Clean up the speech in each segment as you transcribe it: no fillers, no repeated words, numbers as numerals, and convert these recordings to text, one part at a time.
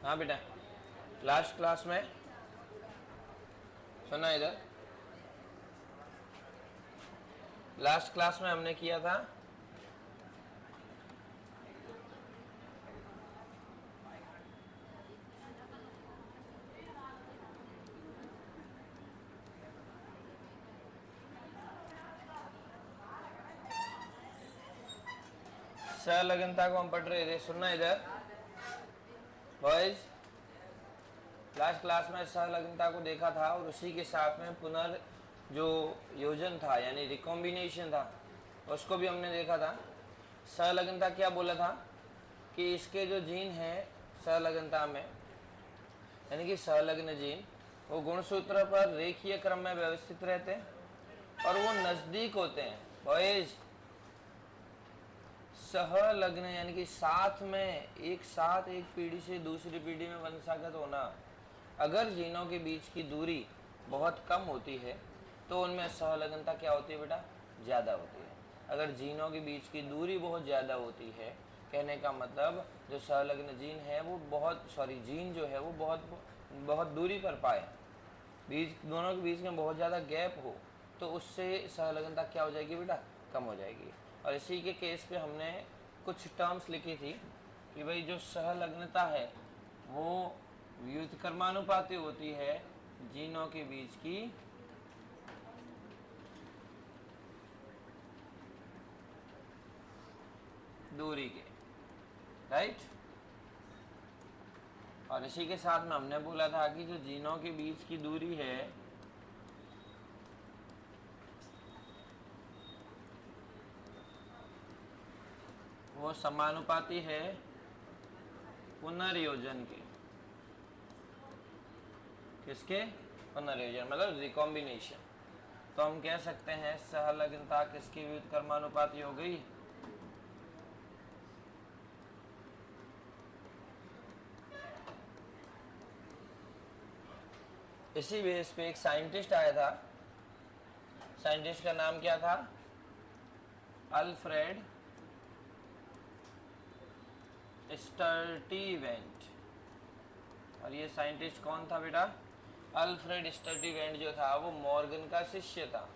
हाँ बेटा, last class में सुना इधर, लास्ट क्लास में हमने किया था संलग्नता को हम पढ़ रहे थे। सुनना इधर बॉयज, लास्ट क्लास में संलग्नता को देखा था और उसी के साथ में पुनर् जो योजन था यानी रिकॉम्बिनेशन था उसको भी हमने देखा था। संलग्नता क्या बोला था कि इसके जो जीन हैं संलग्नता में यानी कि संलग्न जीन वो गुणसूत्र पर रेखीय क्रम में व्यवस्थित रहते हैं और वो नजदीक होते हैं। बॉयज, सहलग्न यानी कि साथ में एक साथ एक पीढ़ी से दूसरी पीढ़ी में वंशागत होना। अगर जीनों के बीच की दूरी बहुत कम होती है तो उनमें सहलग्नता क्या होती है बेटा, ज़्यादा होती है। अगर जीनों के बीच की दूरी बहुत ज़्यादा होती है, कहने का मतलब जो सहलग्न जीन है वो जीन जो है वो बहुत दूरी पर पाए, बीच दोनों के बीच में बहुत ज़्यादा गैप हो, तो उससे सहलग्नता क्या हो जाएगी बेटा, कम हो जाएगी। और इसी के केस पे हमने कुछ टर्म्स लिखी थी कि भाई जो सहलग्नता है वो व्युत्क्रमानुपाती होती है जीनों के बीच की दूरी के, राइट। और इसी के साथ में हमने बोला था कि जो जीनों के बीच की दूरी है वो समानुपाती है पुनर्योजन के। किसके? पुनर्योजन मतलब रिकॉम्बिनेशन। तो हम कह सकते हैं सहलग्नता किसकी व्युत्क्रमानुपाती हो गई, इसी बेस पे एक साइंटिस्ट आया था, साइंटिस्ट का नाम क्या था, अल्फ्रेड स्टर्टीवेंट। और ये साइंटिस्ट कौन था बेटा, अल्फ्रेड स्टर्टीवेंट जो था वो मॉर्गन का शिष्य था,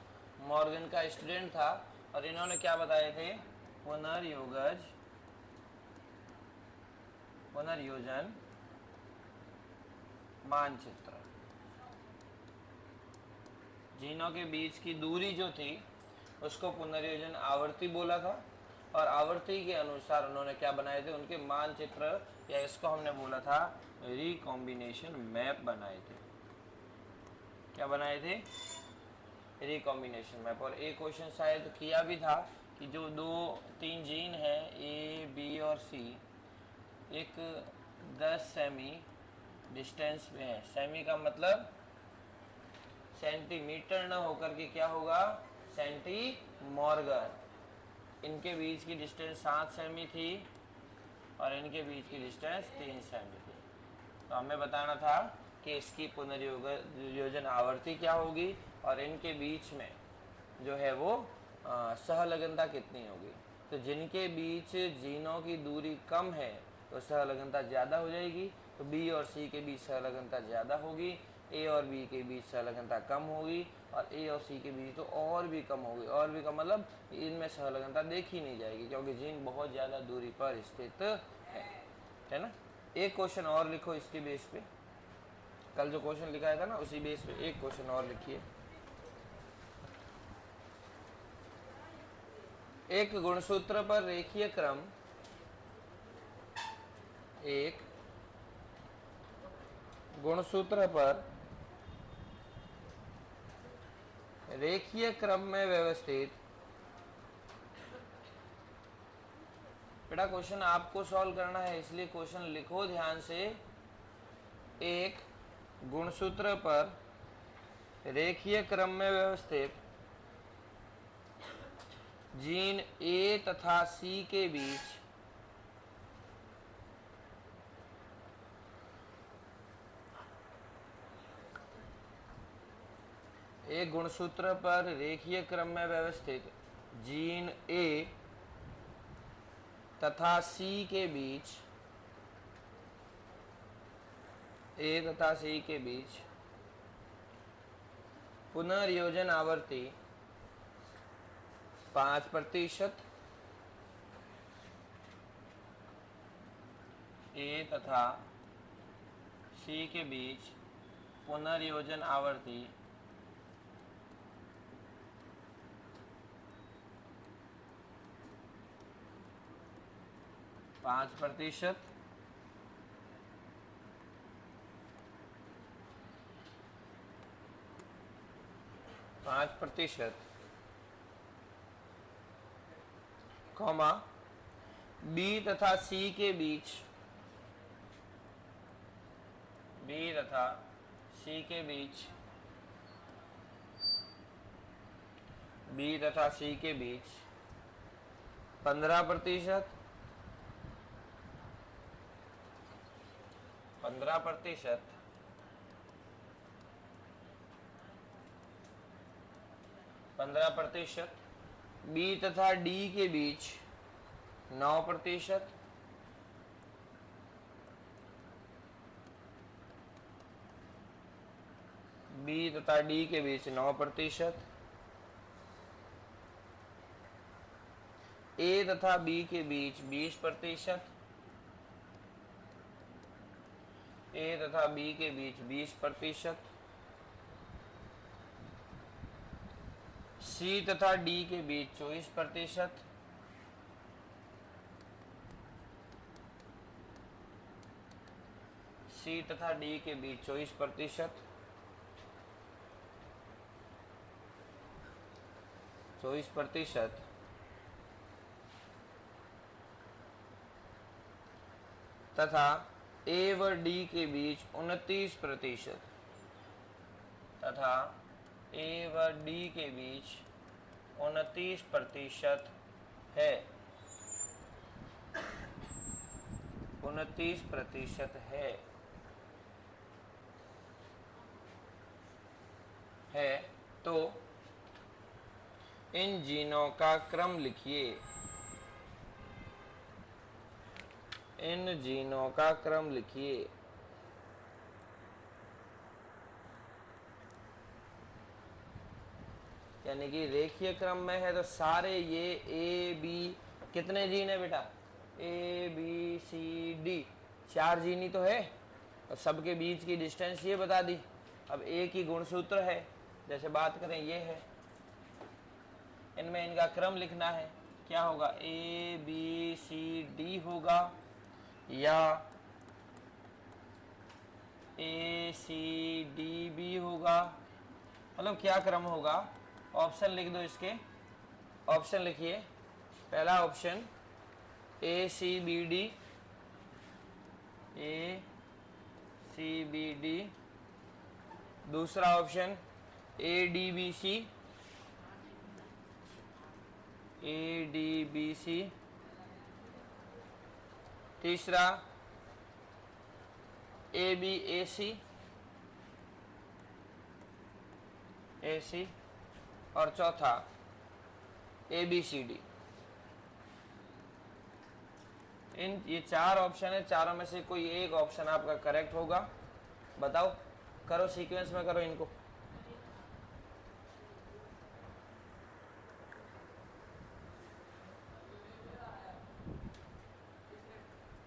मॉर्गन का स्टूडेंट था। और इन्होंने क्या बताए थे, पुनर्योजन मानचित्र। जीनों के बीच की दूरी जो थी उसको पुनर्योजन आवर्ती बोला था और आवर्ती के अनुसार उन्होंने क्या बनाए थे, उनके मानचित्र, या इसको हमने बोला था रिकॉम्बिनेशन मैप बनाए थे। क्या बनाए थे, रिकॉम्बिनेशन मैप। और एक क्वेश्चन शायद किया भी था कि जो 2-3 जीन है ए बी और सी, एक 10 सेमी डिस्टेंस में है, सेमी का मतलब सेंटीमीटर न होकर के क्या होगा, सेंटीमॉर्गन। इनके बीच की डिस्टेंस 7 सेमी थी और इनके बीच की डिस्टेंस 3 सेमी थी। तो हमें बताना था कि इसकी पुनर्योजन आवर्ती क्या होगी और इनके बीच में जो है वो सहलग्नता कितनी होगी। तो जिनके बीच जीनों की दूरी कम है तो सहलग्नता ज़्यादा हो जाएगी, तो बी और सी के बीच सहलग्नता ज़्यादा होगी, ए और बी के बीच सहलग्नता कम होगी, और ए और सी के बीच तो और भी कम होगी। और भी कम मतलब इनमें सहलग्नता देखी नहीं जाएगी क्योंकि जीन बहुत ज़्यादा दूरी पर स्थित है ना। एक क्वेश्चन और लिखो इसके बेस पे, कल जो क्वेश्चन लिखाया था ना उसी बेस पे एक क्वेश्चन और लिखिए। एक गुणसूत्र पर रेखीय क्रम, एक गुणसूत्र पर रेखीय क्रम में व्यवस्थित, बेटा क्वेश्चन आपको सॉल्व करना है इसलिए क्वेश्चन लिखो ध्यान से। एक गुणसूत्र पर रेखीय क्रम में व्यवस्थित जीन ए तथा सी के बीच एक गुणसूत्र पर रेखीय क्रम में व्यवस्थित जीन ए तथा सी के बीच ए तथा सी के बीच पुनर्योजन आवर्ती 5%, ए तथा सी के बीच पुनर्योजन आवर्ती 5%, कॉमा बी तथा सी के बीच, बी तथा सी के बीच, बी तथा सी के बीच 15%, 15%, बी तथा डी के बीच 9%, बी तथा डी के बीच 9%, ए तथा बी के बीच 20%, ए तथा बी के बीच 20%, सी तथा डी के बीच 24%, सी तथा डी के बीच 24%, 24%, तथा ए व डी के बीच 29%, तथा ए व डी के बीच 29% है, 29% है तो इन जीनों का क्रम लिखिए, इन जीनों का क्रम लिखिए। यानी कि रेखीय क्रम में है तो सारे ये ए बी, कितने जीन है बेटा, A B C D, 4 gene ही तो है और सबके बीच की डिस्टेंस ये बता दी। अब ए की गुणसूत्र है, जैसे बात करें ये है, इनमें इनका क्रम लिखना है, क्या होगा, ए बी सी डी होगा या ए सी डी बी होगा, मतलब क्या क्रम होगा। ऑप्शन लिख दो इसके, ऑप्शन लिखिए। पहला option A C B D, A C B D. दूसरा option A D B C, A D B C. तीसरा ए बी ए सी, ए सी। और चौथा ए बी सी डी। इन ये 4 ऑप्शन है, चारों में से कोई एक ऑप्शन आपका करेक्ट होगा। बताओ, करो सीक्वेंस में करो इनको।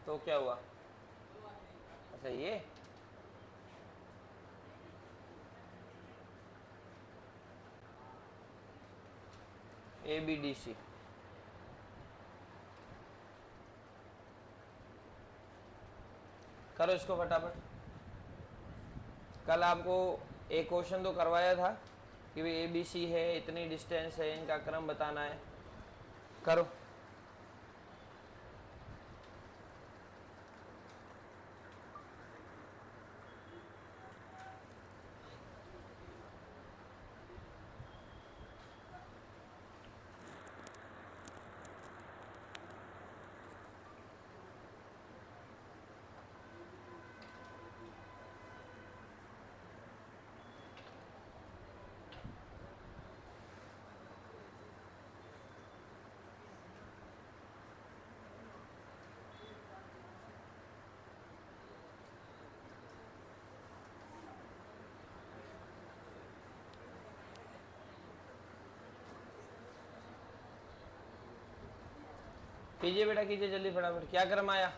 तो क्या हुआ, अच्छा ये ए बी डी सी। करो इसको फटाफट। कल आपको एक क्वेश्चन तो करवाया था कि भाई ए बी सी है, इतनी डिस्टेंस है, इनका क्रम बताना है। करो। कीजिए बेटा कीजिए जल्दी फटाफट, क्या क्रम आया?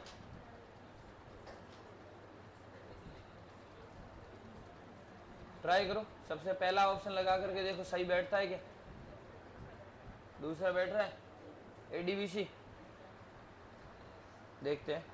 ट्राई करो, सबसे पहला ऑप्शन लगा करके देखो सही बैठता है क्या, दूसरा बैठ रहा है, एडीबीसी, देखते हैं।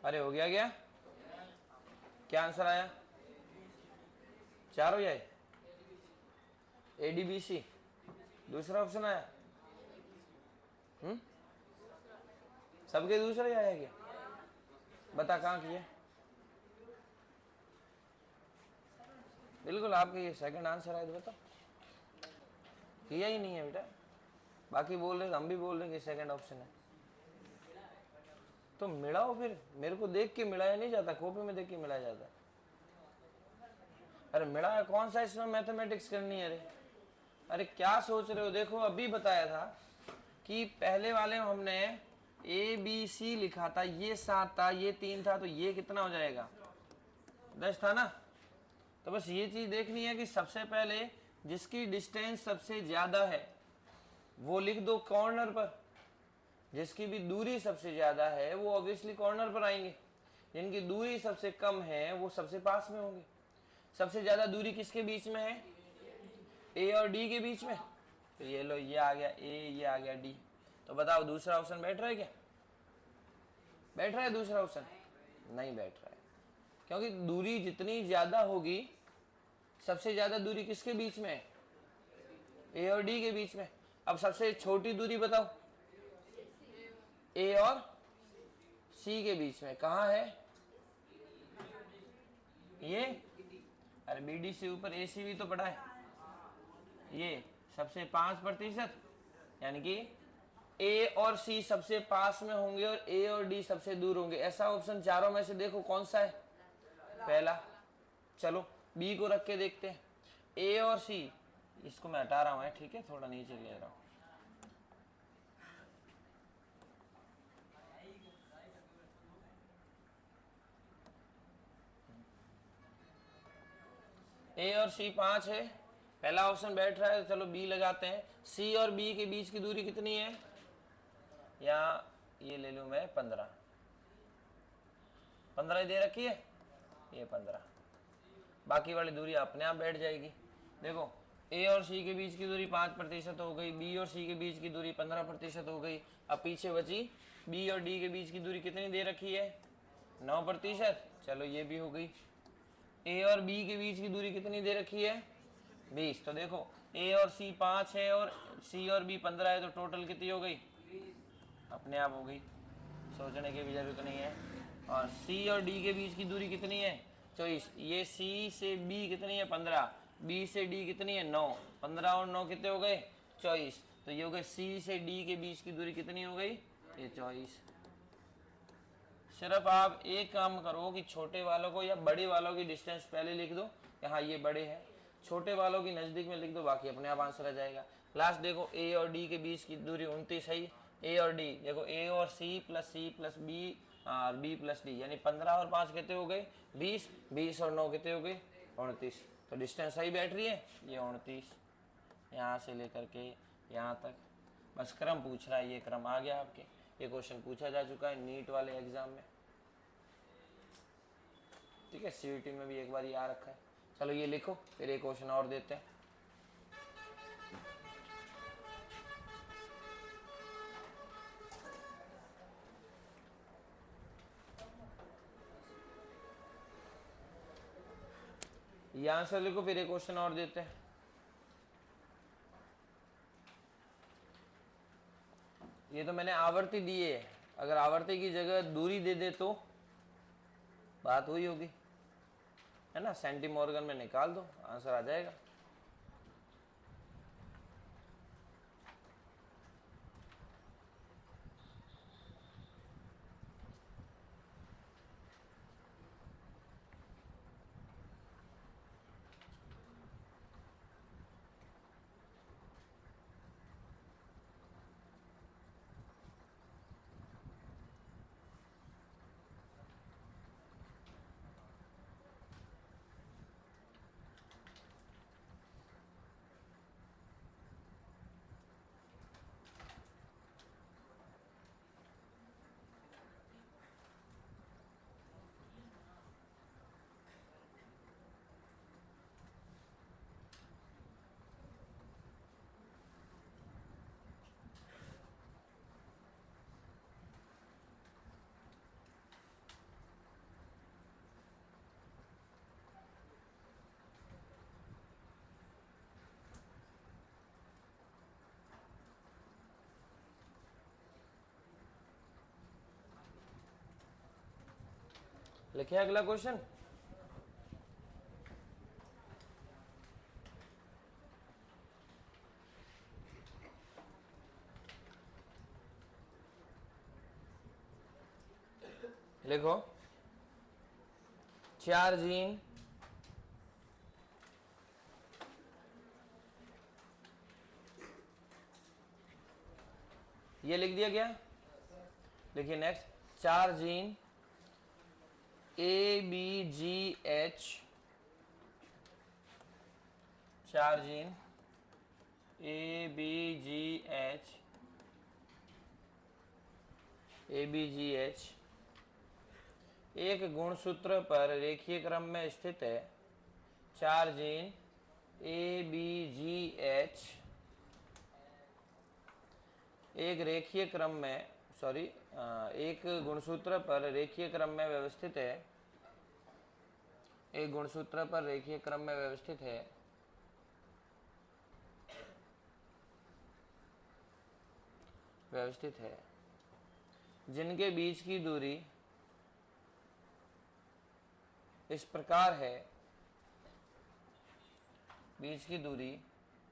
अरे हो गया क्या? क्या आंसर आया? 4 हो जाए, एडीबीसी, दूसरा ऑप्शन आया। सबके दूसरा ही आया क्या? बता कहाँ किया? बिल्कुल आपके ये सेकंड आंसर आया तो बताओ, किया ही नहीं है बेटा, बाकी बोल रहे हम भी बोल रहे कि सेकंड ऑप्शन है, तो मिलाओ फिर, मेरे को देख के मिलाया नहीं जाता, कॉपी में देख के मिलाया जाता। अरे मिलाया कौन सा इसमें मैथमेटिक्स करनी है? अरे क्या सोच रहे हो? देखो अभी बताया था कि पहले वाले में हमने ए बी सी लिखा था, ये 7 था, ये 3 था, तो ये कितना हो जाएगा? 10 था ना। तो बस ये चीज देखनी है कि सबसे पहले जिसकी डिस्टेंस सबसे ज्यादा है वो लिख दो कॉर्नर पर, जिसकी भी दूरी सबसे ज्यादा है वो ऑब्वियसली कॉर्नर पर आएंगे, जिनकी दूरी सबसे कम है वो सबसे पास में होंगे। सबसे ज्यादा दूरी किसके बीच में है? ए और डी के बीच में, तो ये लो ये आ गया ए, ये आ गया डी। तो बताओ दूसरा ऑप्शन बैठ रहा है क्या? बैठ रहा है दूसरा ऑप्शन? नहीं बैठ रहा है, क्योंकि दूरी जितनी ज्यादा होगी, सबसे ज्यादा दूरी किसके बीच में है? ए और डी के बीच में। अब सबसे छोटी दूरी बताओ, ए और सी के बीच में कहाँ है? ये, अरे बी डी से ऊपर ए सी भी तो पड़ा है, ये सबसे 5%, यानी कि ए और सी सबसे पास में होंगे और ए और डी सबसे दूर होंगे। ऐसा ऑप्शन चारों में से देखो कौन सा है? पहला। चलो बी को रख के देखते हैं, ए और सी, इसको मैं हटा रहा हूं, ठीक है, थोड़ा नीचे ले रहा हूं। ए और सी 5 है, पहला ऑप्शन बैठ रहा है, चलो बी लगाते हैं। सी और बी के बीच की दूरी कितनी है? या ये ले लूं मैं 15, 15 दे रखी है, ये 15, बाकी वाली दूरी अपने आप बैठ जाएगी। देखो ए और सी के बीच की दूरी 5% हो गई, बी और सी के बीच की दूरी 15% हो गई। अब पीछे बची बी और डी के बीच की दूरी कितनी दे रखी है? 9%, चलो ये भी हो गई। ए और बी के बीच की दूरी कितनी दे रखी है? 20। तो देखो ए और सी 5 है और सी और बी 15 है, तो टोटल कितनी हो गई? अपने आप हो गई, सोचने की भी जरूरत नहीं है। और सी और डी के बीच की दूरी कितनी है? 24। ये सी से बी कितनी है? 15। बी से डी कितनी है? 9। 15 और 9 कितने हो गए? 24। तो ये हो गए सी से डी के बीच की दूरी कितनी हो गई? ये 24। सिर्फ आप एक काम करो कि छोटे वालों को या बड़े वालों की डिस्टेंस पहले लिख दो कि हाँ ये बड़े हैं, छोटे वालों की नज़दीक में लिख दो, बाकी अपने आप आंसर आ जाएगा। लास्ट देखो ए और डी के बीच की दूरी 29 है। ए और डी देखो, ए और सी प्लस बी और बी प्लस डी, यानी 15 और 5 कितने हो गए? 20। 20 और 9 कितने हो गए? 29। तो डिस्टेंस सही बैठ रही है, ये 29, यहाँ से लेकर के यहाँ तक। बस क्रम पूछ रहा है, ये क्रम आ गया आपके, ये क्वेश्चन पूछा जा चुका है नीट वाले एग्जाम में, ठीक है, सीईटी में भी एक बार ये आ रखा है। चलो ये लिखो, फिर एक क्वेश्चन और देते हैं। ये आंसर लिखो, फिर एक क्वेश्चन और देते हैं। ये तो मैंने आवर्ती दी है, अगर आवर्ती की जगह दूरी दे दे तो बात हुई होगी, है ना। सेंटीमॉर्गन में निकाल दो, आंसर आ जाएगा। लिखे अगला क्वेश्चन। लिखो, 4 जीन ये लिख दिया गया। लिखिए next, 4 gene ABGH, 4 gene ABGH एक गुणसूत्र पर रेखीय क्रम में स्थित है। 4 जीन ABGH एक रेखीय क्रम में एक गुणसूत्र पर रेखीय क्रम में व्यवस्थित है। एक गुणसूत्र पर रेखीय क्रम में व्यवस्थित है। जिनके बीच की दूरी इस प्रकार है। बीच की दूरी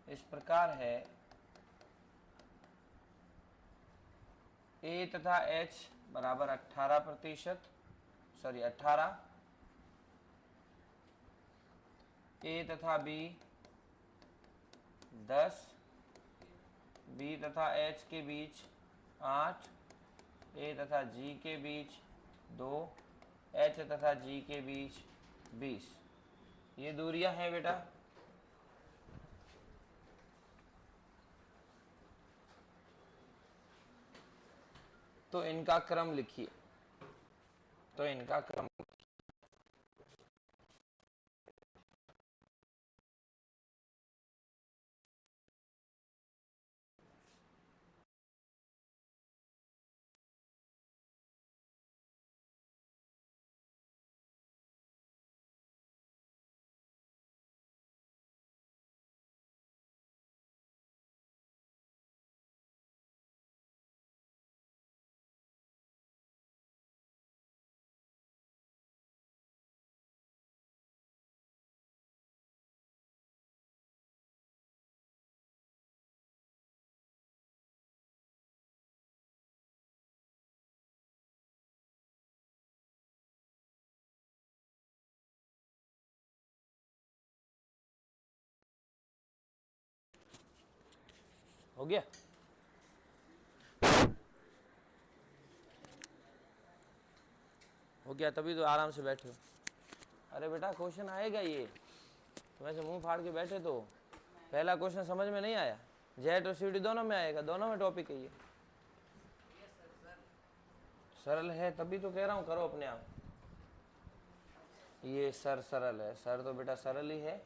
इस प्रकार है, A तथा H बराबर 18%, 18, A तथा B 10, B तथा H के बीच 8, A तथा G के बीच 2, H तथा G के बीच 20। ये दूरियां हैं बेटा। तो इनका क्रम लिखिए। हो गया। तभी तो आराम से बैठे हो। अरे बेटा क्वेश्चन आएगा ये, तुम ऐसे मुंह फाड़ के बैठे तो पहला क्वेश्चन समझ में नहीं आया। जेट और सीडी दोनों में आएगा, दोनों में टॉपिक है ये। सरल है तभी तो कह रहा हूँ करो अपने आप। ये सरल है, सर तो बेटा सरल ही है,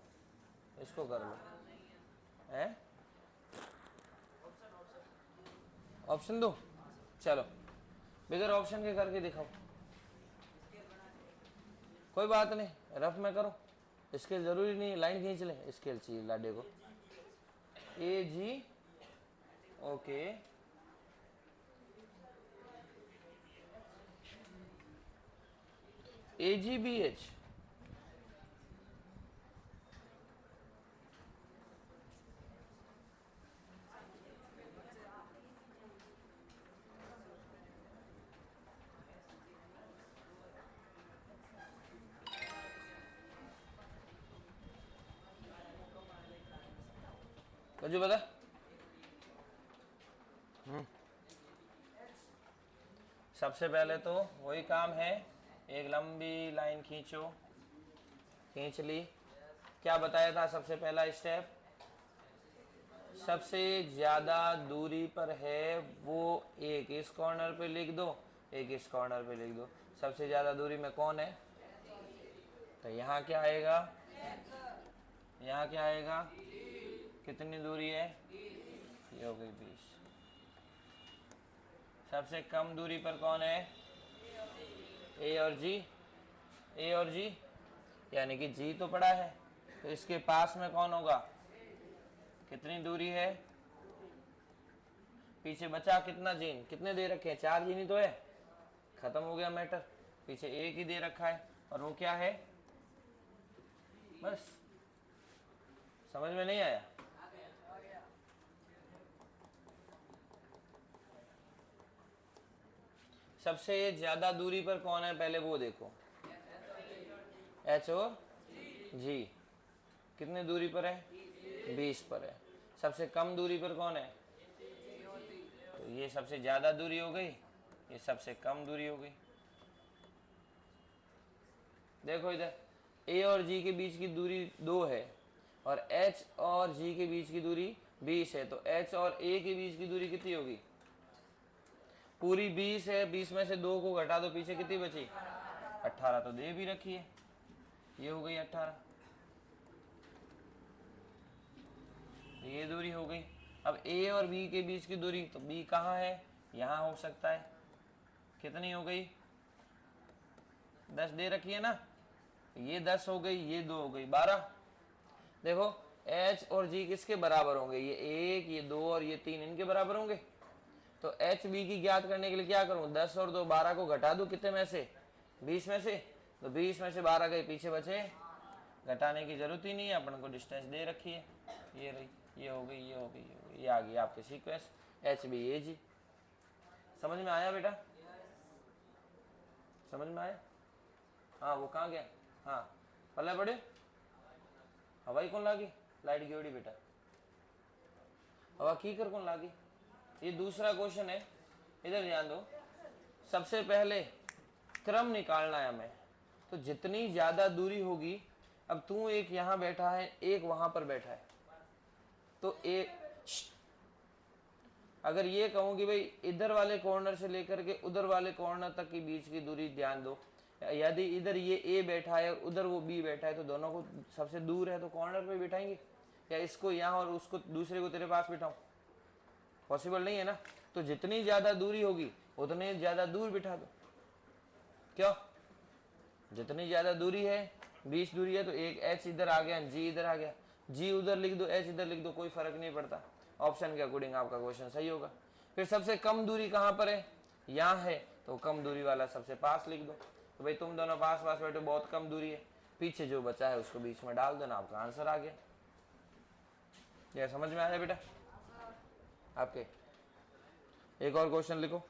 इसको कर लो। है ऑप्शन दो, चलो बगैर ऑप्शन के करके दिखाओ। कोई बात नहीं, रफ में करो। स्केल जरूरी नहीं, लाइन खींच ले, स्केल चाहिए लाडे को। AG okay, AgBH। मुझे बता। सबसे पहले तो वही काम है, एक लंबी लाइन खींचो, खींच ली। क्या बताया था सबसे पहला स्टेप? सबसे ज्यादा दूरी पर है वो एक इस कॉर्नर पे लिख दो, एक इस कॉर्नर पे लिख दो। सबसे ज्यादा दूरी में कौन है? तो यहाँ क्या आएगा? यहाँ क्या आएगा? कितनी दूरी है? ये हो गई 20। सबसे कम दूरी पर कौन है? ए और जी। ए और जी यानी कि जी तो पड़ा है, तो इसके पास में कौन होगा? कितनी दूरी है? पीछे बचा कितना जीन? कितने दे रखे हैं? 4 जीन ही तो है, खत्म हो गया मैटर। पीछे एक ही दे रखा है, और वो क्या है? बस समझ में नहीं आया? सबसे ज्यादा दूरी पर कौन है पहले वो देखो। एच और जी कितनी दूरी पर है? 20 पर है। सबसे कम दूरी पर कौन है? तो ये सबसे ज्यादा दूरी हो गई, ये सबसे कम दूरी हो गई। देखो इधर ए और जी के बीच की दूरी 2 है, और एच और जी के बीच की दूरी 20 है, तो एच और ए के बीच की दूरी कितनी होगी? पूरी 20 है, 20 में से 2 को घटा दो, पीछे कितनी बची? 18 तो दे भी रखी है, ये हो गई 18। ये दूरी हो गई। अब ए और बी के बीच की दूरी, तो बी कहाँ है? यहाँ हो सकता है। कितनी हो गई? 10 दे रखी है ना, ये 10 हो गई, ये 2 हो गई 12। देखो एच और जी किसके बराबर होंगे? ये 1, ये 2 और ये 3 इनके बराबर होंगे। तो एच बी की ज्ञात करने के लिए क्या करूं? 10 और 2 12 को घटा दूं कितने में से? 20 में से। तो 20 में से 12 गए, पीछे बचे, घटाने की जरूरत ही नहीं है, अपन को डिस्टेंस दे रखी है। ये रही, ये हो गई, ये हो गई, ये हो गई, ये आ गई आपके सीक्वेंस एच बी ए जी। समझ में आया बेटा? समझ में आया? हाँ वो कहाँ गया? हाँ पल्ले पड़े हवाई कौन लागी? लाइट गियोड़ी बेटा, हवा की कर कौन लागी? ये दूसरा क्वेश्चन है, इधर ध्यान दो। सबसे पहले क्रम निकालना है हमें, तो जितनी ज्यादा दूरी होगी, अब तू एक यहाँ बैठा है, एक वहां पर बैठा है, तो एक अगर ये कहूं कि भाई इधर वाले कॉर्नर से लेकर के उधर वाले कॉर्नर तक की बीच की दूरी ध्यान दो, यदि इधर ये ए बैठा है और उधर वो बी बैठा है, तो दोनों को सबसे दूर है तो कॉर्नर पे बिठाएंगे, या इसको यहाँ और उसको दूसरे को तेरे पास बिठाऊं? पॉसिबल नहीं है ना। तो जितनी ज्यादा दूरी होगी उतने ज्यादा दूर बिठा दो। क्यों? जितनी ज्यादा दूरी है, 20 दूरी है, तो एक एच इधर आ गया, जी इधर आ गया, जी उधर लिख दो, एच इधर लिख दो, कोई फर्क नहीं पड़ता। ऑप्शन के अकॉर्डिंग आपका क्वेश्चन सही होगा। फिर सबसे कम दूरी कहाँ पर है? यहाँ है, तो कम दूरी वाला सबसे पास लिख दो। तो भाई तुम दोनों पास पास बैठो, बहुत कम दूरी है, पीछे जो बचा है उसको बीच में डाल देना, आपका आंसर आ गया। यह समझ में आया बेटा आपके? एक और क्वेश्चन लिखो।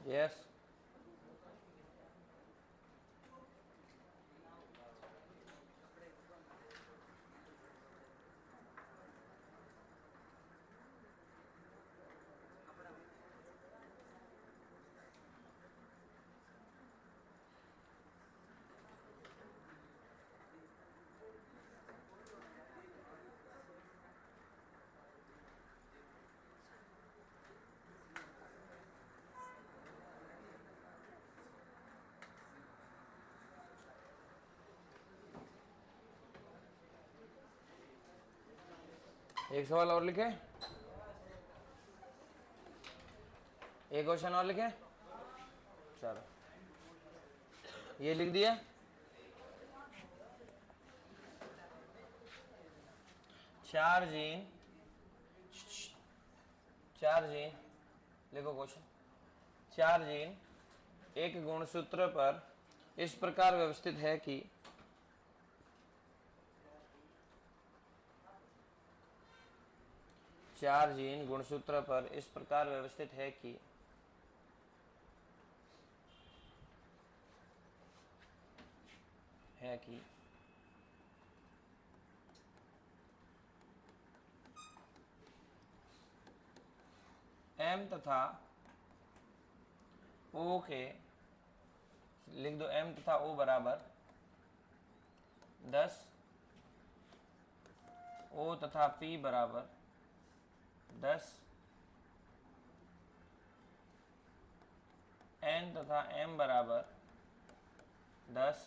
यस एक सवाल और लिखे, एक क्वेश्चन और लिखे। चलो ये लिख दिया। चार जीन लिखो क्वेश्चन। चार जीन एक गुणसूत्र पर इस प्रकार व्यवस्थित है कि चार जीन गुणसूत्र पर इस प्रकार व्यवस्थित है कि M तथा O के, लिख दो M तथा O बराबर 10, O तथा P बराबर 10, N तथा M बराबर 10,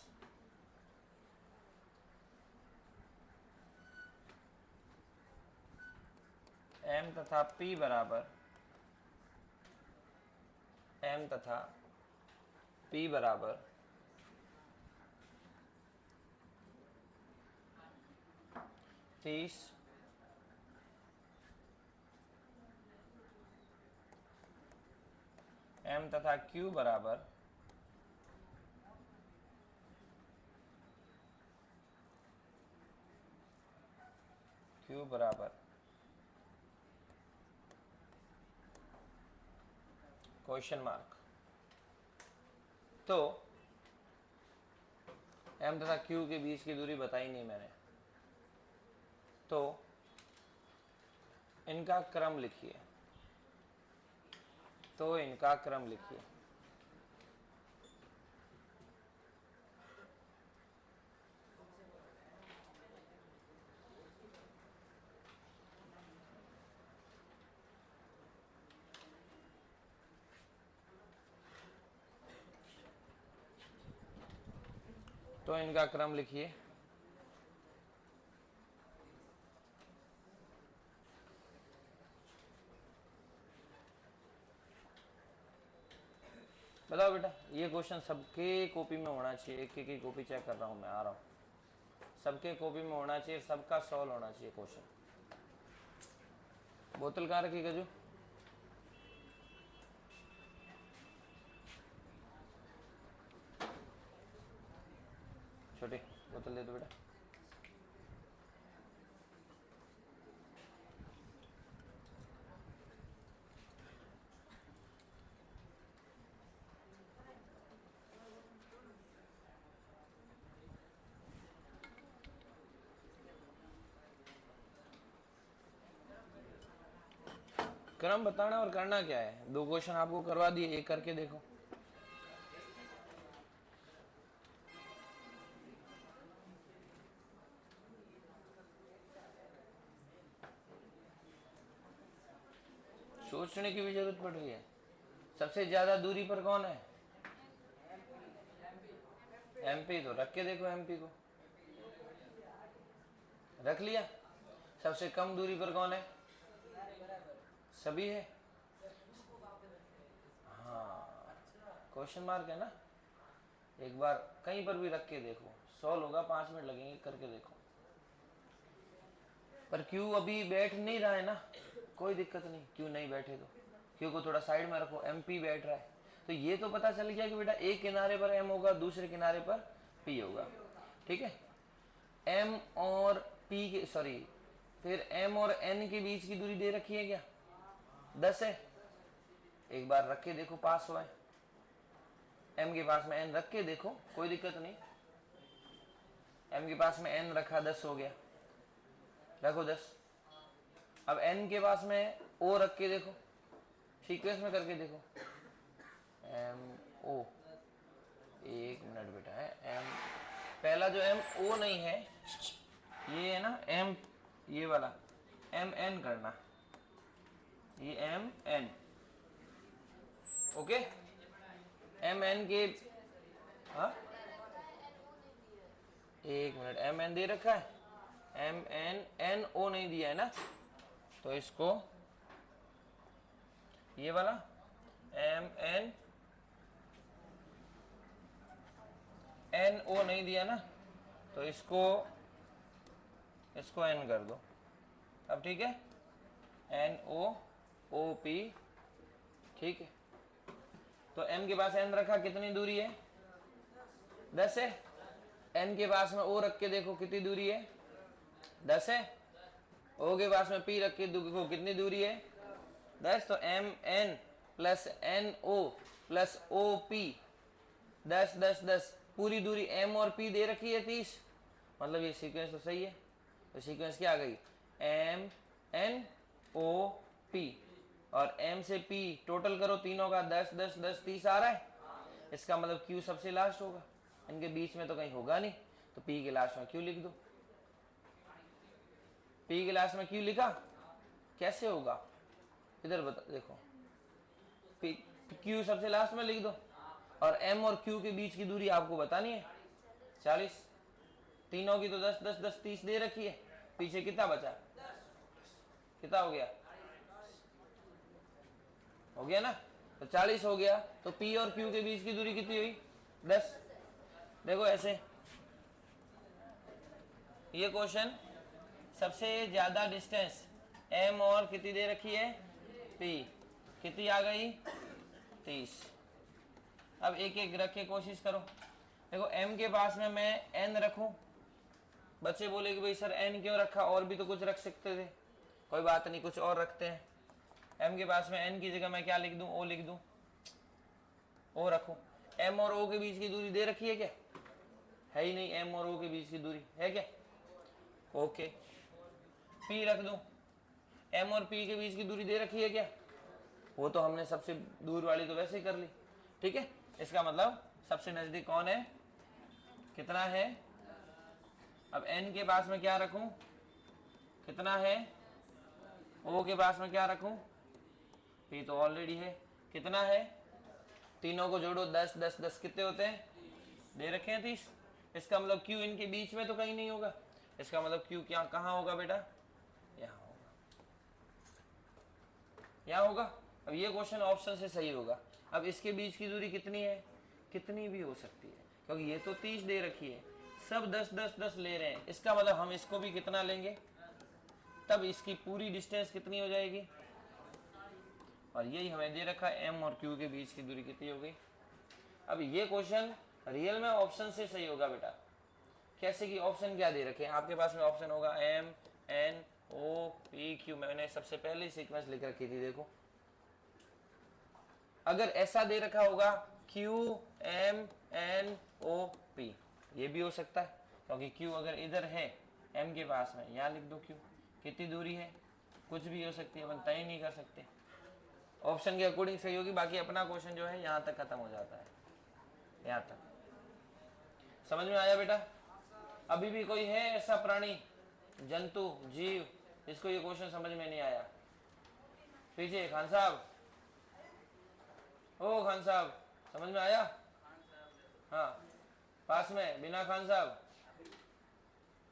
M तथा P बराबर M तथा P बराबर 30, M तथा Q बराबर क्वेश्चन मार्क। तो M तथा Q के बीच की दूरी बताई नहीं मैंने, तो इनका क्रम लिखिए। तो इनका क्रम लिखिए। बताओ बेटा, ये क्वेश्चन सबके कॉपी में होना चाहिए। एक एक कॉपी चेक कर रहा हूँ मैं, आ रहा हूँ। सबके कॉपी में होना चाहिए, सबका सॉल्व होना चाहिए क्वेश्चन। बोतल कहाँ रखी गजू? छोटी बोतल दे दो बेटा। क्रम बताना और करना क्या है। दो क्वेश्चन आपको करवा दिए, एक करके देखो। सोचने की भी जरूरत पड़ रही है। सबसे ज्यादा दूरी पर कौन है? MP। तो रख के देखो, MP को रख लिया। सबसे कम दूरी पर कौन है? सभी है। हाँ, क्वेश्चन मार्क है ना। एक बार कहीं पर भी रख के देखो, सॉल्व होगा। 5 मिनट लगेंगे, करके देखो। पर क्यों अभी बैठ नहीं रहा है ना, कोई दिक्कत नहीं। क्यों नहीं बैठे तो क्यों को थोड़ा साइड में रखो। MP बैठ रहा है तो ये तो पता चल गया कि बेटा एक किनारे पर M होगा, दूसरे किनारे पर P होगा। ठीक है। M और P के, सॉरी, फिर M और N के बीच की दूरी दे रखी है क्या? 10 है। एक बार रख के देखो, पास हुआ है। M के पास में N रख के देखो, कोई दिक्कत नहीं। M के पास में N रखा, 10 हो गया, रखो 10। अब N के पास में O रख के देखो, सीक्वेंस में करके देखो। M O, एक मिनट बेटा है। M पहला जो M O नहीं है, ये है ना M, ये वाला M N करना, ये M N। Okay. M N के, हाँ एक मिनट, M N दे रखा है। M N N O नहीं दिया है ना, तो इसको ये वाला MN NO नहीं दिया ना, तो इसको N कर दो। अब ठीक है, NOOP, ठीक है। तो M के पास N रखा, कितनी दूरी है? 10 है। N के पास में O रख के देखो कितनी दूरी है? 10 है। O के पास में P रख के देखो कितनी दूरी है? 10। तो MN plus NO plus OP 10 10 10, पूरी दूरी M और P दे रखी है 30, मतलब ये सीक्वेंस तो सही है। तो सीक्वेंस क्या आ गई? MNOP, और M से P टोटल करो तीनों का, 10 10 10 30 आ रहा है। इसका मतलब Q सबसे लास्ट होगा, इनके बीच में तो कहीं होगा नहीं, तो P के लास्ट में Q लिख दो। P के लास्ट में Q लिखा, कैसे होगा? इधर बता देखो, Q सबसे लास्ट में लिख दो, और M और Q के बीच की दूरी आपको बतानी है 40, तीनों की तो 10 10 10 30 दे रखी है, पीछे कितना बचा? कितना हो गया? हो गया ना, तो 40 हो गया। तो P और Q के बीच की दूरी कितनी हुई? 10। देखो ऐसे, ये क्वेश्चन सबसे ज्यादा डिस्टेंस M और कितनी दे रखी है? P, कितनी आ गई? 30। अब एक एक रख के कोशिश करो। देखो M के पास में मैं N रखूं, बच्चे बोले कि भाई सर N क्यों रखा, और भी तो कुछ रख सकते थे। कोई बात नहीं, कुछ और रखते हैं। M के पास में N की जगह मैं क्या लिख दूं? O लिख दूं, O रखूं। M और O के बीच की दूरी दे रखी है क्या? है ही नहीं, M और O के बीच की दूरी है क्या? ओके। P रख दूं, M और P के बीच की दूरी दे रखी है क्या? वो तो हमने सबसे दूर वाली तो वैसे ही कर ली, ठीक है। इसका मतलब सबसे नजदीक कौन है? कितना है? अब N के पास में क्या रखूं? कितना है? O के पास में क्या रखूं? P तो ऑलरेडी है, कितना है? तीनों को जोड़ो, 10 10 10 कितने होते हैं? दे रखे हैं 30। इसका मतलब Q इनके बीच में तो कहीं नहीं होगा, इसका मतलब Q क्या कहाँ होगा बेटा? यहाँ होगा, यहाँ होगा। अब ये क्वेश्चन ऑप्शन से सही होगा। अब इसके बीच की दूरी कितनी है? कितनी भी हो सकती है, क्योंकि ये तो 30 दे रखी है, सब 10 10 10 ले रहे हैं। इसका मतलब हम इसको भी कितना लेंगे, तब इसकी पूरी डिस्टेंस कितनी हो जाएगी। और यही हमें दे रखा है M और Q के बीच की दूरी कितनी हो गई। अब ये क्वेश्चन रियल में ऑप्शन से सही होगा बेटा। कैसे कि ऑप्शन क्या दे रखे हैं आपके पास में? ऑप्शन होगा M N O P Q, मैंने सबसे पहले सीक्वेंस लिख रखी थी, देखो। अगर ऐसा दे रखा होगा Q M N O P, ये भी हो सकता है, क्योंकि Q अगर इधर है M के पास में, यहाँ लिख दो Q, कितनी दूरी है, कुछ भी हो सकती है, अपन तय नहीं कर सकते। ऑप्शन के अकॉर्डिंग सही होगी, बाकी अपना क्वेश्चन जो है यहाँ तक खत्म हो जाता है, यहाँ तक। समझ में आया बेटा? अभी भी कोई है ऐसा प्राणी, जंतु, जीव जिसको ये क्वेश्चन समझ में नहीं आया? पीछे खान साहब, ओ खान साहब, समझ में आया? हाँ, पास में बिना खान साहब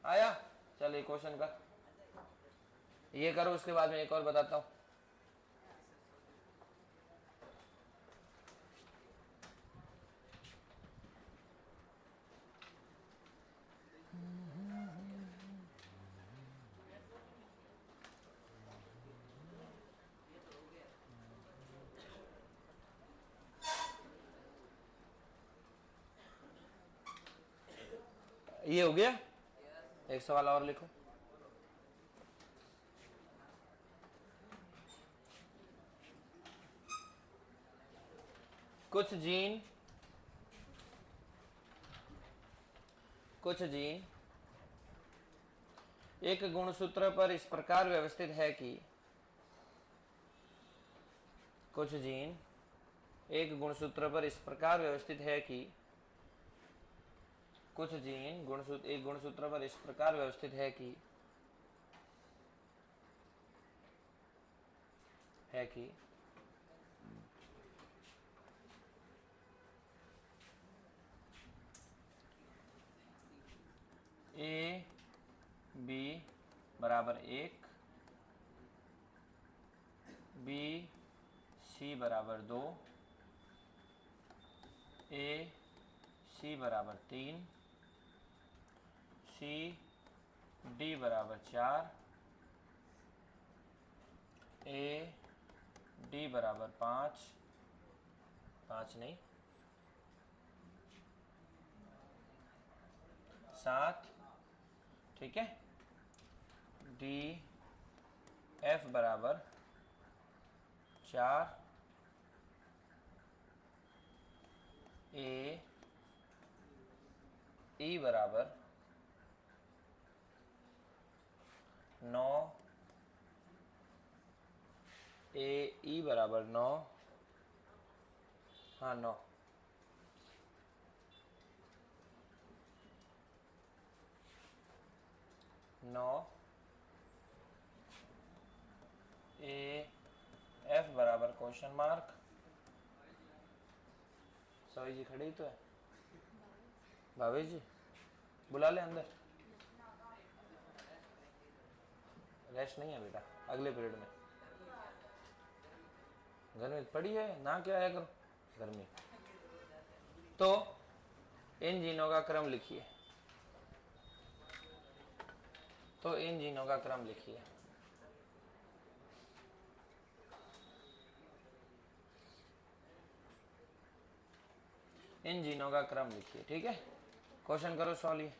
आया? चल क्वेश्चन का ये करो, उसके बाद में एक और बताता हूँ। ये हो गया, एक सवाल और लिखो। कुछ जीन एक गुणसूत्र पर इस प्रकार व्यवस्थित है कि कुछ जीन एक गुणसूत्र पर इस प्रकार व्यवस्थित है कि कुछ जीन एक गुणसूत्र पर इस प्रकार व्यवस्थित है कि A B बराबर 1, बी सी बराबर 2, ए सी बराबर 3, सी डी बराबर 4, ए डी बराबर 5, 5 नहीं 7, ठीक है। डी एफ बराबर 4, ए ई बराबर 9, ए ई बराबर 9, हाँ 9, ए एफ बराबर क्वेश्चन मार्क। सभी जी खड़ी तो है, भाभी जी बुला ले अंदर, रेस्ट नहीं है बेटा अगले पीरियड में, गर्मी पड़ी है ना, क्या है करो गर्मी। तो इन जीनों का क्रम लिखिए, तो इन जीनों का क्रम लिखिए। इन जीनों का क्रम लिखिए, ठीक है। क्वेश्चन करो सॉल्व।